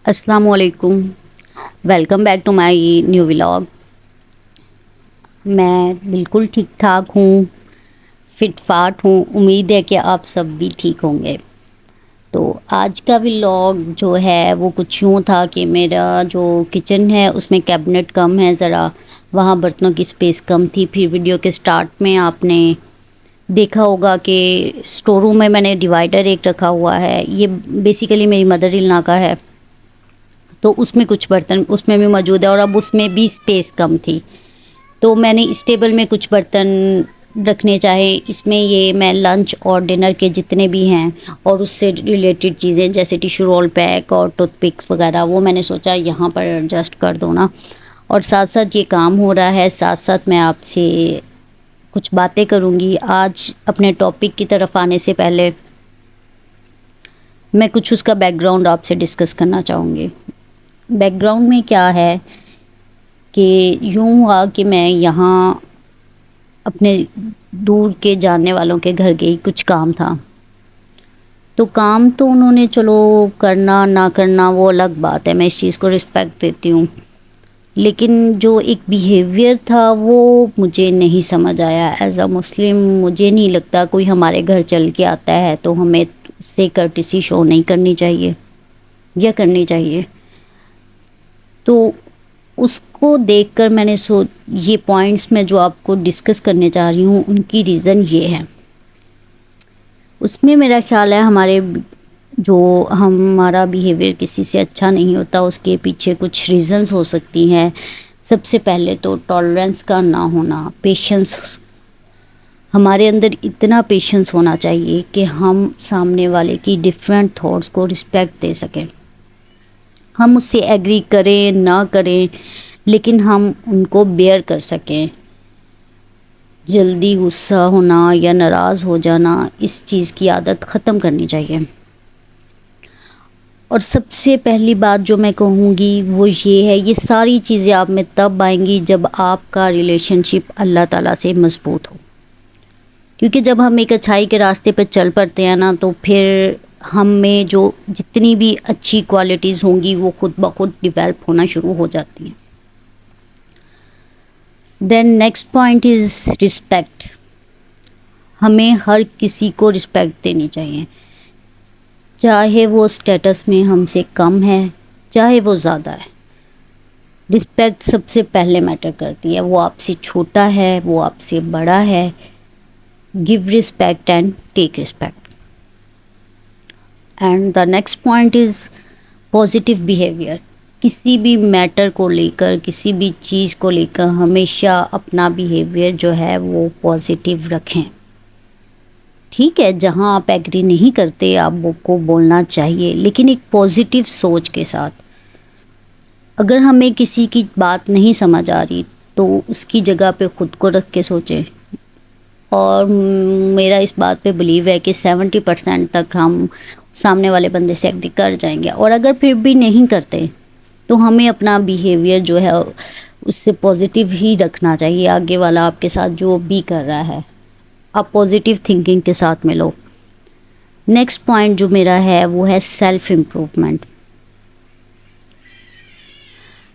السلام علیکم. Welcome back to my new vlog. میں بالکل ٹھیک ٹھاک ہوں، فٹ فاٹ ہوں. امید ہے کہ آپ سب بھی ٹھیک ہوں گے. تو آج کا ولاگ جو ہے وہ کچھ یوں تھا کہ میرا جو کچن ہے اس میں کیبنٹ کم ہے، ذرا وہاں برتنوں کی اسپیس کم تھی. پھر ویڈیو کے سٹارٹ میں آپ نے دیکھا ہوگا کہ اسٹور روم میں نے ڈیوائڈر ایک رکھا ہوا ہے. یہ بیسیکلی میری مدر ان لا کا ہے، تو اس میں کچھ برتن اس میں بھی موجود ہے، اور اب اس میں بھی اسپیس کم تھی تو میں نے اس ٹیبل میں کچھ برتن رکھنے چاہے. اس میں یہ میں لنچ اور ڈنر کے جتنے بھی ہیں اور اس سے ریلیٹڈ چیزیں جیسے ٹیشو رول پیک اور ٹوتھ پکس وغیرہ وہ میں نے سوچا یہاں پر ایڈجسٹ کر دو نا. اور ساتھ ساتھ یہ کام ہو رہا ہے، ساتھ ساتھ میں آپ سے کچھ باتیں کروں گی. آج اپنے ٹاپک کی طرف آنے سے پہلے میں کچھ اس کا بیک گراؤنڈ آپ سے ڈسکس کرنا چاہوں گی. بیک گراؤنڈ میں کیا ہے کہ یوں ہوا کہ میں یہاں اپنے دور کے جاننے والوں کے گھر گئی، کچھ کام تھا. تو کام تو انہوں نے چلو کرنا نہ کرنا وہ الگ بات ہے، میں اس چیز کو رسپیکٹ دیتی ہوں، لیکن جو ایک بیہیویئر تھا وہ مجھے نہیں سمجھ آیا. ایز اے مسلم مجھے نہیں لگتا کوئی ہمارے گھر چل کے آتا ہے تو ہمیں اس سے کرٹیسی شو نہیں کرنی چاہیے یا کرنی چاہیے. تو اس کو دیکھ کر میں نے یہ پوائنٹس میں جو آپ کو ڈسکس کرنے چاہ رہی ہوں ان کی ریزن یہ ہے. اس میں میرا خیال ہے ہمارا بیہیویئر کسی سے اچھا نہیں ہوتا، اس کے پیچھے کچھ ریزنز ہو سکتی ہیں. سب سے پہلے تو ٹالرنس کا نہ ہونا، پیشنس. ہمارے اندر اتنا پیشنس ہونا چاہیے کہ ہم سامنے والے کی ڈفرینٹ تھاٹس کو رسپیکٹ دے سکیں. ہم اس سے ایگری کریں نہ کریں لیکن ہم ان کو بیئر کر سکیں. جلدی غصہ ہونا یا ناراض ہو جانا، اس چیز کی عادت ختم کرنی چاہیے. اور سب سے پہلی بات جو میں کہوں گی وہ یہ ہے، یہ ساری چیزیں آپ میں تب آئیں گی جب آپ کا ریلیشن شپ اللہ تعالیٰ سے مضبوط ہو. کیونکہ جب ہم ایک اچھائی کے راستے پہ چل پڑتے ہیں نا تو پھر ہم میں جو جتنی بھی اچھی کوالٹیز ہوں گی وہ خود بخود ڈیولپ ہونا شروع ہو جاتی ہیں. Then next point is respect. ہمیں ہر کسی کو رسپیکٹ دینی چاہیے، چاہے وہ اسٹیٹس میں ہم سے کم ہے چاہے وہ زیادہ ہے. رسپیکٹ سب سے پہلے میٹر کرتی ہے، وہ آپ سے چھوٹا ہے وہ آپ سے بڑا ہے. Give respect and take respect. And the next point is positive behaviour. کسی بھی میٹر کو لے کر کسی بھی چیز کو لے کر ہمیشہ اپنا بیہیویئر جو ہے وہ پازیٹیو رکھیں. ٹھیک ہے جہاں آپ ایگری نہیں کرتے آپ کو بولنا چاہیے، لیکن ایک پازیٹیو سوچ کے ساتھ. اگر ہمیں کسی کی بات نہیں سمجھ آ رہی تو اس کی جگہ پہ خود کو رکھ کے سوچیں. اور میرا اس بات پہ بلیو ہے کہ 70% تک ہم سامنے والے بندے سے ایگری کر جائیں گے. اور اگر پھر بھی نہیں کرتے تو ہمیں اپنا بیہیویئر جو ہے اس سے پازیٹیو ہی رکھنا چاہیے. آگے والا آپ کے ساتھ جو بھی کر رہا ہے آپ پازیٹیو تھنکنگ کے ساتھ ملو. نیکسٹ پوائنٹ جو میرا ہے وہ ہے سیلف امپروومنٹ.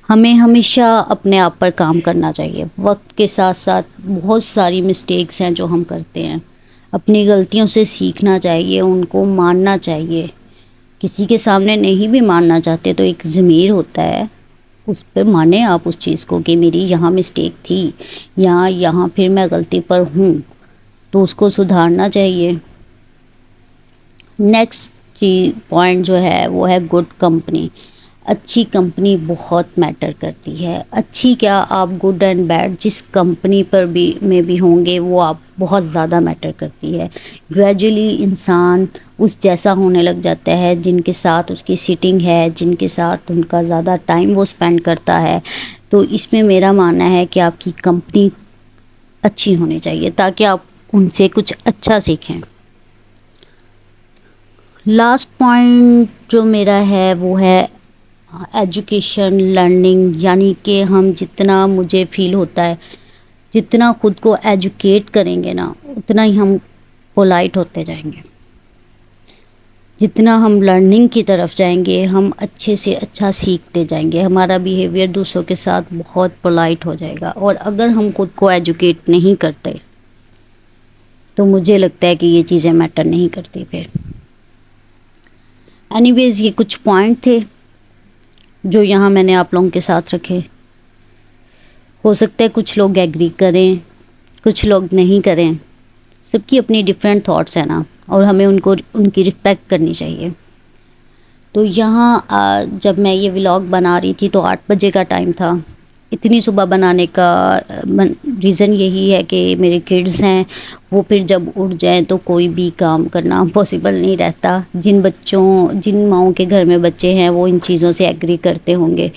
ہمیں ہمیشہ اپنے آپ پر کام کرنا چاہیے. وقت کے ساتھ ساتھ بہت ساری مسٹیکس ہیں جو ہم کرتے ہیں، اپنی غلطیوں سے سیکھنا چاہیے، ان کو ماننا چاہیے. کسی کے سامنے نہیں بھی ماننا چاہتے تو ایک ضمیر ہوتا ہے، اس پہ مانیں آپ اس چیز کو کہ میری یہاں مسٹیک تھی یہاں پھر میں غلطی پر ہوں تو اس کو سدھارنا چاہیے. نیکسٹ پوائنٹ جو ہے وہ ہے گڈ کمپنی. اچھی کمپنی بہت میٹر کرتی ہے. اچھی کیا، آپ گڈ اینڈ بیڈ جس کمپنی میں بھی ہوں گے وہ آپ بہت زیادہ میٹر کرتی ہے. گریجولی انسان اس جیسا ہونے لگ جاتا ہے جن کے ساتھ اس کی سٹنگ ہے، جن کے ساتھ ان کا زیادہ ٹائم وہ اسپینڈ کرتا ہے. تو اس میں میرا ماننا ہے کہ آپ کی کمپنی اچھی ہونی چاہیے تاکہ آپ ان سے کچھ اچھا سیکھیں. لاسٹ پوائنٹ جو میرا ہے وہ ہے ایجوکیشن لرننگ. یعنی کہ ہم جتنا مجھے فیل ہوتا ہے جتنا خود کو ایجوکیٹ کریں گے نا اتنا ہی ہم پولائٹ ہوتے جائیں گے. جتنا ہم لرننگ کی طرف جائیں گے ہم اچھے سے اچھا سیکھتے جائیں گے، ہمارا بیہیویئر دوسروں کے ساتھ بہت پولائٹ ہو جائے گا. اور اگر ہم خود کو ایجوکیٹ نہیں کرتے تو مجھے لگتا ہے کہ یہ چیزیں میٹر نہیں کرتی پھر. اینی ویز یہ کچھ پوائنٹ تھے جو یہاں میں نے آپ لوگوں کے ساتھ رکھے. ہو سکتا ہے کچھ لوگ ایگری کریں، کچھ لوگ نہیں کریں، سب کی اپنی ڈفرینٹ تھاٹس ہیں نا، اور ہمیں ان کی رسپیکٹ کرنی چاہیے. تو یہاں جب میں یہ ولاگ بنا رہی تھی تو 8 بجے کا ٹائم تھا. اتنی صبح بنانے کا ریزن یہی ہے کہ میرے کڈز ہیں، وہ پھر جب اٹھ جائیں تو کوئی بھی کام کرنا پاسبل نہیں رہتا. جن ماؤں کے گھر میں بچے ہیں وہ ان چیزوں سے ایگری کرتے ہوں گے.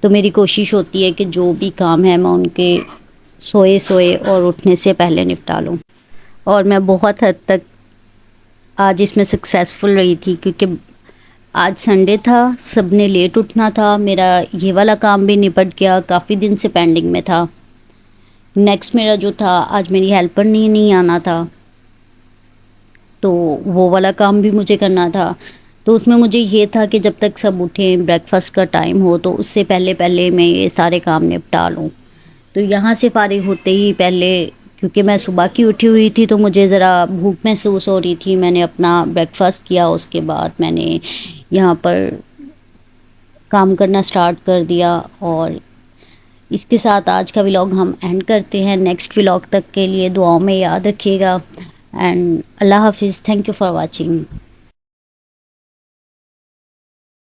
تو میری کوشش ہوتی ہے کہ جو بھی کام ہے میں ان کے سوئے اور اٹھنے سے پہلے نپٹا لوں. اور میں بہت حد تک آج اس میں سکسیزفل رہی تھی، کیونکہ آج سنڈے تھا، سب نے لیٹ اٹھنا تھا. میرا یہ والا کام بھی نپٹ گیا، کافی دن سے پینڈنگ میں تھا. نیکسٹ میرا جو تھا، آج میری ہیلپر نہیں آنا تھا تو وہ والا کام بھی مجھے کرنا تھا. تو اس میں مجھے یہ تھا کہ جب تک سب اٹھیں، بریک فاسٹ کا ٹائم ہو، تو اس سے پہلے میں یہ سارے کام نپٹا لوں. تو یہاں سے فارغ ہوتے ہی پہلے، کیونکہ میں صبح کی اٹھی ہوئی تھی تو مجھے ذرا بھوک محسوس ہو رہی تھی، میں نے اپنا بریک فاسٹ کیا. اس کے بعد میں نے یہاں پر کام کرنا سٹارٹ کر دیا. اور اس کے ساتھ آج کا ولاگ ہم اینڈ کرتے ہیں. نیکسٹ ولاگ تک کے لیے دعاؤں میں یاد رکھیے گا. اینڈ اللہ حافظ. Thank you for watching.